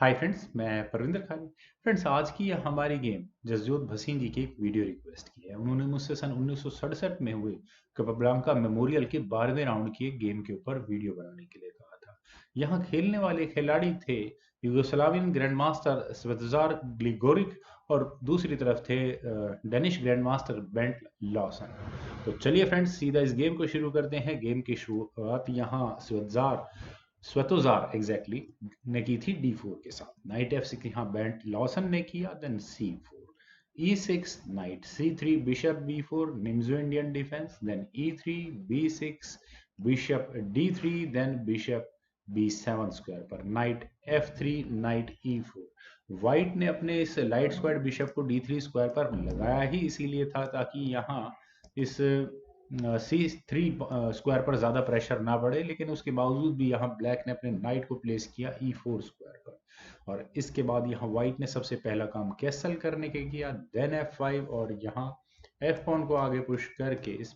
Hi friends, मैं Parvinder Khan. Friends, आज की यह हमारी गेम जसजोत भसीन जी की एक वीडियो रिक्वेस्ट की है। उन्होंने मुझसे सन 1967 में हुए कपब्लांका मेमोरियल के 12वें राउंड की एक गेम के ऊपर वीडियो बनाने के लिए कहा था। यहाँ खेलने वाले खिलाड़ी थे यूगोस्लावियन ग्रैंड मास्टर स्वेतजार ग्लिगोरिक और दूसरी तरफ थे Danish grand master bent Lawson. तो चलिए फ्रेंड्स, सीधा इस गेम को शुरू करते हैं। गेम की शुरुआत यहाँ स्वेतोजार एग्जैक्टली ने की थी D4 के साथ। नाइट F6 यहाँ बेंट लॉसन ने किया, then C4 E6 knight C3 bishop B4 Nimzo Indian defence, then E3 B6 bishop D3, then bishop B7 square पर knight F3 knight E4। White ने अपने इस लाइट स्क्वायर बिशप को D3 square पर लगाया ही इसीलिए था ताकि यहाँ इस C3 स्क्वायर पर ज़्यादा प्रेशर ना पड़े, लेकिन उसके बावजूद भी यहाँ ब्लैक ने अपने नाइट को प्लेस किया E4 स्क्वायर पर। और इसके बाद यहाँ वाइट ने सबसे पहला काम कैसल करने के किया, देन F5 और यहाँ F पॉन को आगे पुश करके इस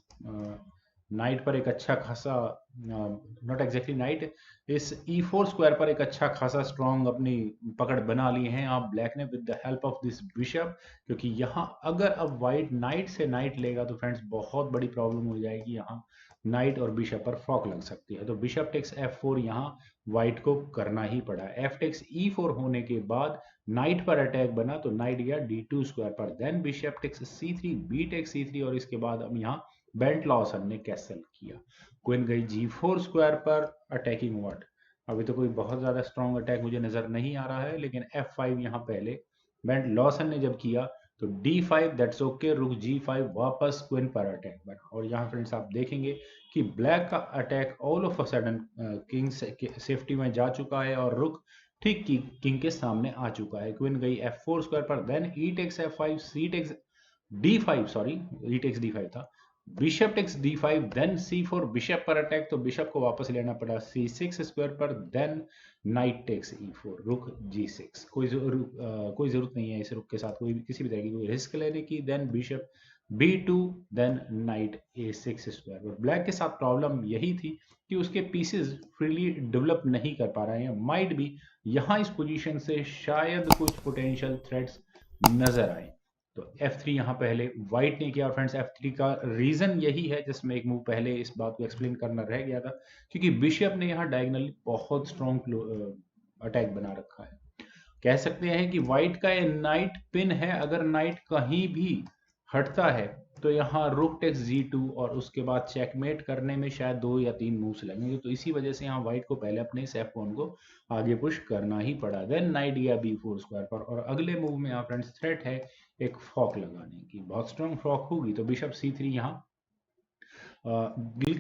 नाइट पर एक अच्छा खासा, नॉट एग्जैक्टली नाइट, इस E4 स्क्वायर पर एक अच्छा खासा स्ट्रॉन्ग अपनी पकड़ बना लिए हैं आप ब्लैक ने with the help of this bishop. क्योंकि यहाँ अगर अब वाइट नाइट से नाइट लेगा तो फ्रेंड्स बहुत बड़ी प्रॉब्लम हो जाएगी। यहाँ नाइट और बिशप पर फॉक लग सकती है, तो बिशप टेक्स F4 यहाँ वाइट को करना ही पड़ा। F टेक्स E4 होने के बाद नाइट पर अटैक बना तो नाइट गया D2 स्क्वायर पर, then bishop takes C3 B takes C3 और इसके बाद अब यहाँ बेंट लॉसन ने कैसल किया। क्वीन गई G4 स्क्वायर पर, अटैकिंग व्हाट। अभी तो कोई बहुत ज़्यादा स्ट्रॉन्ग अटैक मुझे नज़र नहीं आ रहा है, लेकिन F5 यहाँ पहले बेंट लॉसन ने जब किया तो D5 दैट्स ओके, रुक G5 वापस क्वीन पर अटैक बना। और यहाँ फ्रेंड्स आप देखेंगे कि ब्लैक का attack all of a sudden king safety में जा चुका है और रुक ठीक किंग के सामने आ चुका है। क्वीन गई F4 स्क्वायर पर, then E takes F5 C takes D5, sorry E takes D5 था, bishop takes D5, then C4 bishop पर अटैक, तो बिशप को वापस लेना पड़ा C6 स्क्वायर पर, देन नाइट टेक्स E4, रुक G6। कोई जरूरत नहीं है इस रुक के साथ कोई किसी भी तरह की कोई रिस्क लेने की। Then bishop B2, then knight A6 square पर। ब्लैक के साथ प्रॉब्लम यही थी कि उसके पीसेस फ्रीली डेवलप नहीं कर पा रहे हैं। माइट भी यहाँ इस पोजीशन से शायद कुछ पोटेंशियल थ्रेट्स नजर आए। तो F3 यहाँ पहले व्हाइट ने किया। और फ्रेंड्स F3 का रीजन यही है, जिसमें एक मूव पहले इस बात को एक्सप्लेन करना रह गया था, क्योंकि बिशप ने यहाँ डायगोनली बहुत स्ट्रॉन्ग अटैक बना रखा है। कह सकते हैं कि व्हाइट का ये नाइट पिन है। अगर नाइट कहीं भी हटता है तो यहाँ रुक टेक्स G2 और उसके बाद चेकमेट करने में शायद 2 या 3 मूव्स लगेंगे। तो इसी वजह से यहाँ व्हाइट को पहले अपने इस F1 को आगे पुश करना ही पड़ा। देन नाइट गया B4 स्क्वायर पर, और अगले मूव में यहाँ फ्रेंड्स थ्रेट है एक फॉक लगाने की। बहुत स्ट्रॉन्ग फॉक होगी, तो बिशप C3 यहाँ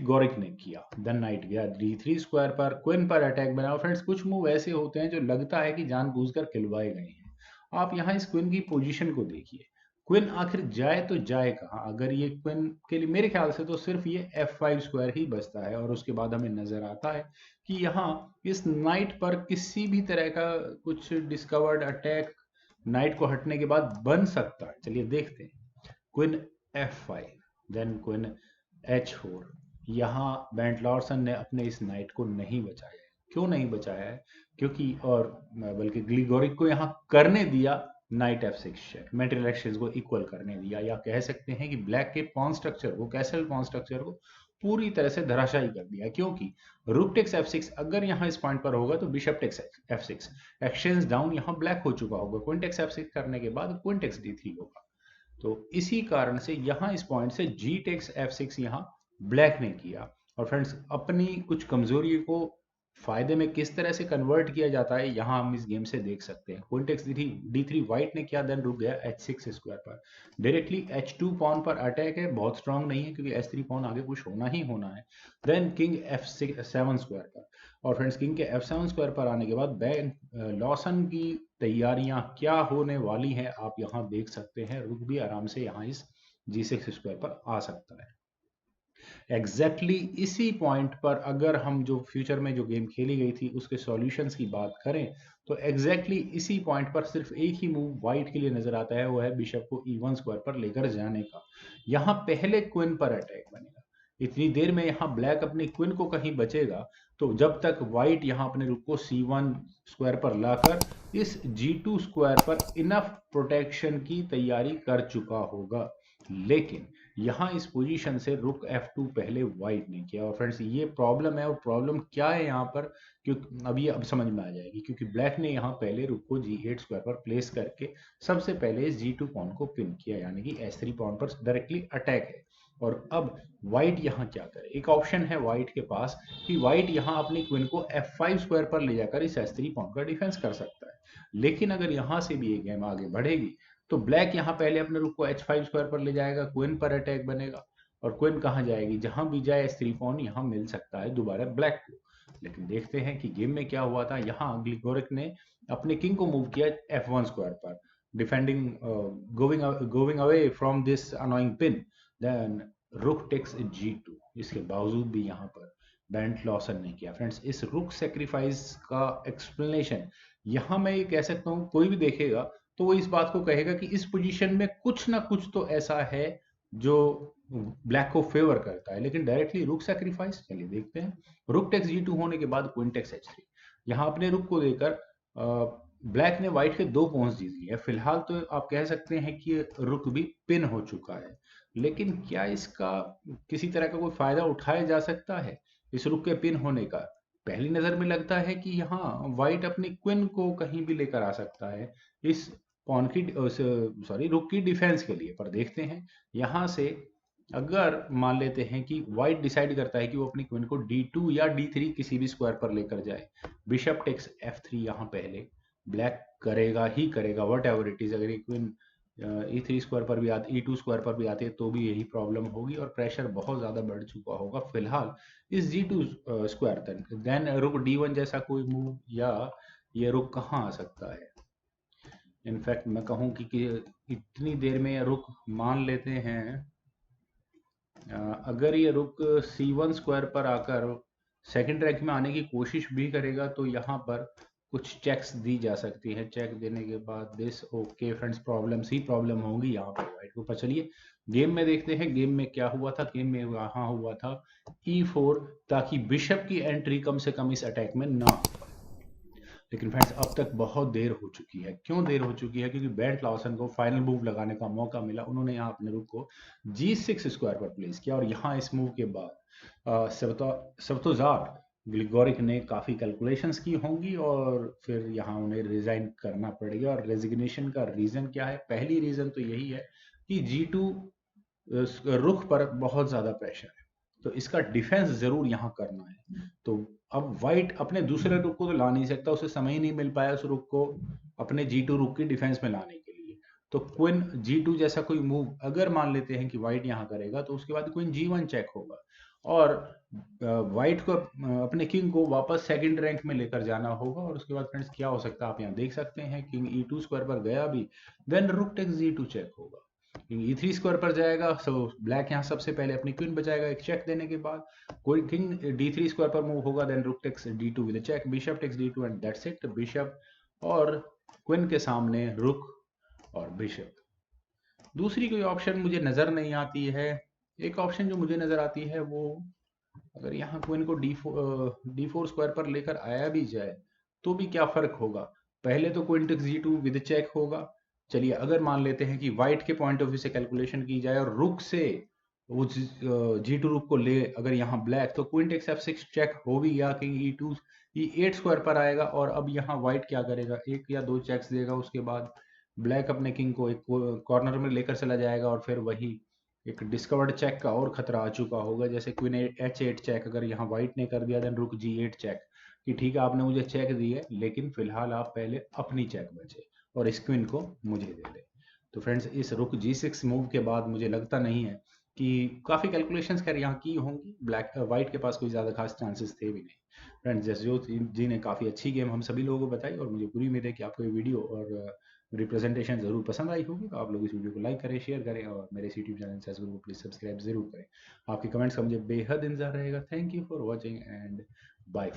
गोरिक ने किया। देन नाइट गया D3 स्क्वायर पर, क्वीन पर अटैक बना। फ्रेंड्स कुछ मूव ऐसे होते हैं जो लगता है कि जानबूझकर खिलवाए गए हैं। आप यहाँ इस क्वीन की पोजीशन को देखिए, क्वीन आखिर जाए तो जाए कहाँ। अगर ये क्वीन के लिए मेरे ख्याल से तो सिर्फ ये F5 स्क्वायर ही बचता है, और उसके बाद हमें नजर आता है कि यहाँ इस नाइट पर किसी भी तरह का कुछ डिस्कवर्ड अटैक नाइट को हटने के बाद बन सकता है। चलिए देखते हैं। Queen F5, then queen H4। यहाँ बेंट लॉर्सन ने अपने इस नाइट को नहीं बचाया है। क्यों नहीं बचाया है? क्योंकि, और बल्कि ग्लिगोरिक को यहाँ करने दिया night F6 share, material exchange को इक्वल करने दिया, या कह सकते हैं कि ब्लैक के पॉन स्ट्रक्चर को, कैसल पॉन स्ट्रक्चर को पूरी तरह से धराशायी कर दिया। क्योंकि रूक टेक्स F6 अगर यहाँ इस पॉइंट पर होगा तो bishop takes F6, exchange down यहाँ ब्लैक हो चुका होगा। क्वीन टेक्स F6 करने के बाद क्वीन टेक्स D3 होगा। तो इसी कारण से यहाँ इस पॉइंट से G टेक्स F6 यहाँ ब्लैक ने किया। और फ्रेंड्स अपनी कुछ कमजोरी को फायदे में किस तरह से कन्वर्ट किया जाता है यहाँ हम इस गेम से देख सकते हैं। क्वीन टेक्स D3 व्हाइट ने किया, देन रुक गया H6 स्क्वायर पर। डायरेक्टली H2 पॉन पर अटैक है, बहुत स्ट्रांग नहीं है क्योंकि H3 पॉन आगे पुश होना ही होना है। देन किंग F7 स्क्वायर पर। और फ्रेंड्स किंग के F7 स्क्वायर पर आने के बाद बेंट लॉसन की तैयारियां क्या होने वाली हैं आप यहाँ देख सकते हैं। रुक भी आराम से यहाँ इस G6 स्क्वायर पर आ सकता है। एग्जैक्टली इसी पॉइंट पर अगर हम जो फ्यूचर में जो गेम खेली गई थी उसके सॉल्यूशंस की बात करें तो एग्जैक्टली इसी पॉइंट पर सिर्फ एक ही मूव व्हाइट के लिए नजर आता है, वो है बिशप को E1 स्क्वायर पर लेकर जाने का। यहाँ पहले क्वीन पर अटैक बनेगा। इतनी देर में यहाँ ब्लैक अपनी क्वीन को कहीं बचेगा, तो जब तक व्हाइट यहाँ अपने रुक को C1 स्क्वायर पर लाकर इस G2 स्क्वायर पर इनफ प्रोटेक्शन की तैयारी कर चुका होगा, लेकिन यहाँ इस पोजीशन से रुक F2 पहले व्हाइट ने किया। और फ्रेंड्स ये प्रॉब्लम है, और प्रॉब्लम क्या है यहाँ पर, क्योंकि अब ये अब समझ में आ जाएगी, क्योंकि ब्लैक ने यहाँ पहले रुक को G8 स्क्वायर पर प्लेस करके सबसे पहले इस G2 पॉन को पिन किया, यानी कि S3 पॉन पर डायरेक्टली अटैक है। और अब व्हाइट यहाँ क्या करे, एक ऑप्शन है व्हाइट के पास कि व्हाइट यहाँ अपनी क्वीन को F5 स्क्वायर पर ले जाकर इस S3 पॉन का डिफेंस कर सकता है। लेकिन अगर यहाँ से भी ये गेम आगे बढ़ेगी तो ब्लैक यहाँ पहले अपने रुक को H5 स्क्वायर पर ले जाएगा, क्वीन पर अटैक बनेगा, और क्वीन कहाँ जाएगी, जहां भी जाए S3 पॉन यहाँ मिल सकता है दोबारा ब्लैक को। लेकिन देखते हैं कि गेम में क्या हुआ था। यहाँ ग्लिगोरिक ने अपने किंग को मूव किया F1 स्क्वायर पर, defending going away from this annoying pin. Then rook takes G2। इसके बावजूद भी यहाँ पर बेंट लॉसन ने किया। फ्रेंड्स इस रुक सेक्रीफाइस का एक्सप्लेनेशन यहाँ मैं ये कह सकता हूँ, कोई भी देखेगा तो वो इस बात को कहेगा कि इस पोजीशन में कुछ ना कुछ तो ऐसा है जो ब्लैक को फेवर करता है। लेकिन डायरेक्टली रुक सेक्रीफाइस, चलिए देखते हैं। रुक टेक्स G2 होने के बाद क्वीन टेक्स H3। यहाँ अपने रुक को देकर ब्लैक ने व्हाइट के 2 पॉन्स जीत लिए। फिलहाल तो आप कह सकते हैं कि रुक भी पिन हो चुका है, लेकिन क्या इसका किसी तरह का कोई फायदा उठाया जा सकता है इस रुक के पिन होने का? पहली नजर में लगता है कि यहाँ व्हाइट अपनी क्वीन को कहीं भी लेकर आ सकता है इस पॉन की सॉरी रुक की डिफेंस के लिए। पर देखते हैं यहाँ से, अगर मान लेते हैं कि व्हाइट डिसाइड करता है कि वो अपनी क्वीन को D2 या D3 किसी भी स्क्वायर पर लेकर जाए, बिशप टेक्स F3 यहाँ पहले ब्लैक करेगा ही करेगा, वट एवर इट इज। अगर ये क्वीन E3 स्क्वायर पर भी आती, E2 स्क्वायर पर भी आती है तो भी यही प्रॉब्लम होगी और प्रेशर बहुत ज्यादा बढ़ चुका होगा फिलहाल इस G2 स्क्वायर तक। देन रुक D1 जैसा कोई मूव, या ये रुक कहाँ आ सकता है? इनफैक्ट मैं कहूँ कि इतनी देर में ये रुक मान लेते हैं, अगर ये रुक C1 स्क्वायर पर आकर सेकंड रैंक में आने की कोशिश भी करेगा तो यहाँ पर कुछ चेक्स दी जा सकती है। चेक देने के बाद this okay friends, problems he problem होंगी यहाँ पर व्हाइट को। पर चलिए गेम में देखते हैं गेम में क्या हुआ था। गेम में यहाँ हुआ था E4, ताकि बिशप की एंट्री कम से कम इस अटैक में ना हो पाए। लेकिन फ्रेंड्स अब तक बहुत देर हो चुकी है। क्यों देर हो चुकी है? क्योंकि बेंट लॉसन को फाइनल मूव लगाने का मौका मिला। उन्होंने यहाँ अपने रुक को G6 स्क्वायर पर प्लेस किया, और यहाँ इस मूव के बाद सवतोजार ग्लिगोरिक ने काफ़ी कैलकुलेशंस की होंगी और फिर यहाँ उन्हें रिजाइन करना पड़ेगा। और रेजिग्नेशन का रीज़न क्या है? पहली रीज़न तो यही है कि G2 रुख पर बहुत ज़्यादा प्रेशर है, तो इसका डिफेंस ज़रूर यहाँ करना है। तो अब व्हाइट अपने दूसरे रुक को तो ला नहीं सकता, उसे समय ही नहीं मिल पाया उस रुक को अपने G2 रुक की डिफेंस में लाने के लिए। तो क्वीन G2 जैसा कोई मूव अगर मान लेते हैं कि व्हाइट यहाँ करेगा तो उसके बाद क्वीन G1 चेक होगा, और व्हाइट को अपने किंग को वापस सेकंड रैंक में लेकर जाना होगा। और उसके बाद फ्रेंड्स क्या हो सकता है आप यहाँ देख सकते हैं, किंग E2 स्क्वायर पर गया भी, then rook takes G2 check होगा, किंग E3 स्क्वायर पर जाएगा। सो ब्लैक यहाँ सबसे पहले अपनी क्वीन बचाएगा एक चेक देने के बाद, कोई किंग D3 स्क्वायर पर मूव होगा, then rook takes D2 with check, bishop takes D2 and that's it. Bishop और क्वीन के सामने रुक और बिशप। दूसरी कोई ऑप्शन मुझे नजर नहीं आती है। एक ऑप्शन जो मुझे नजर आती है वो, अगर यहाँ क्वीन को D4 स्क्वायर पर लेकर आया भी जाए तो भी क्या फर्क होगा? पहले तो queen takes G2 with check होगा। चलिए अगर मान लेते हैं कि व्हाइट के पॉइंट ऑफ व्यू से कैलकुलेशन की जाए और रुक से वो G2 रुक को ले अगर यहाँ ब्लैक, तो क्वीन टेक्स F6 चेक हो भी गया, किंग E2 E8 स्क्वायर पर आएगा। और अब यहाँ व्हाइट क्या करेगा? एक या दो चेक्स देगा, उसके बाद ब्लैक अपने किंग को एक कॉर्नर में लेकर चला जाएगा, और फिर वही एक डिस्कवर्ड चेक का और खतरा आ चुका होगा। जैसे क्वीन H8 चेक अगर यहाँ व्हाइट ने कर दिया, देन रुक G8 चेक, कि ठीक है आपने मुझे चेक दी है लेकिन फिलहाल आप पहले अपनी चेक बचे और इस क्वीन को मुझे दे दे। तो फ्रेंड्स इस रुक G6 मूव के बाद मुझे लगता नहीं है कि काफ़ी कैलकुलेशंस कर यहाँ की होंगी, ब्लैक व्हाइट के पास कोई ज़्यादा खास चांसेस थे भी नहीं। फ्रेंड्स जसजोत जी ने काफ़ी अच्छी गेम हम सभी लोगों को बताई, और मुझे पूरी उम्मीद है कि आपको ये वीडियो और रिप्रेजेंटेशन जरूर पसंद आई होगी। तो आप लोग इस वीडियो को लाइक करें, शेयर करें, और मेरे यूट्यूब चैनल सेस गुरु को प्लीज सब्सक्राइब जरूर करें। आपके कमेंट्स का मुझे बेहद इंतजार रहेगा। Thank you for watching and bye.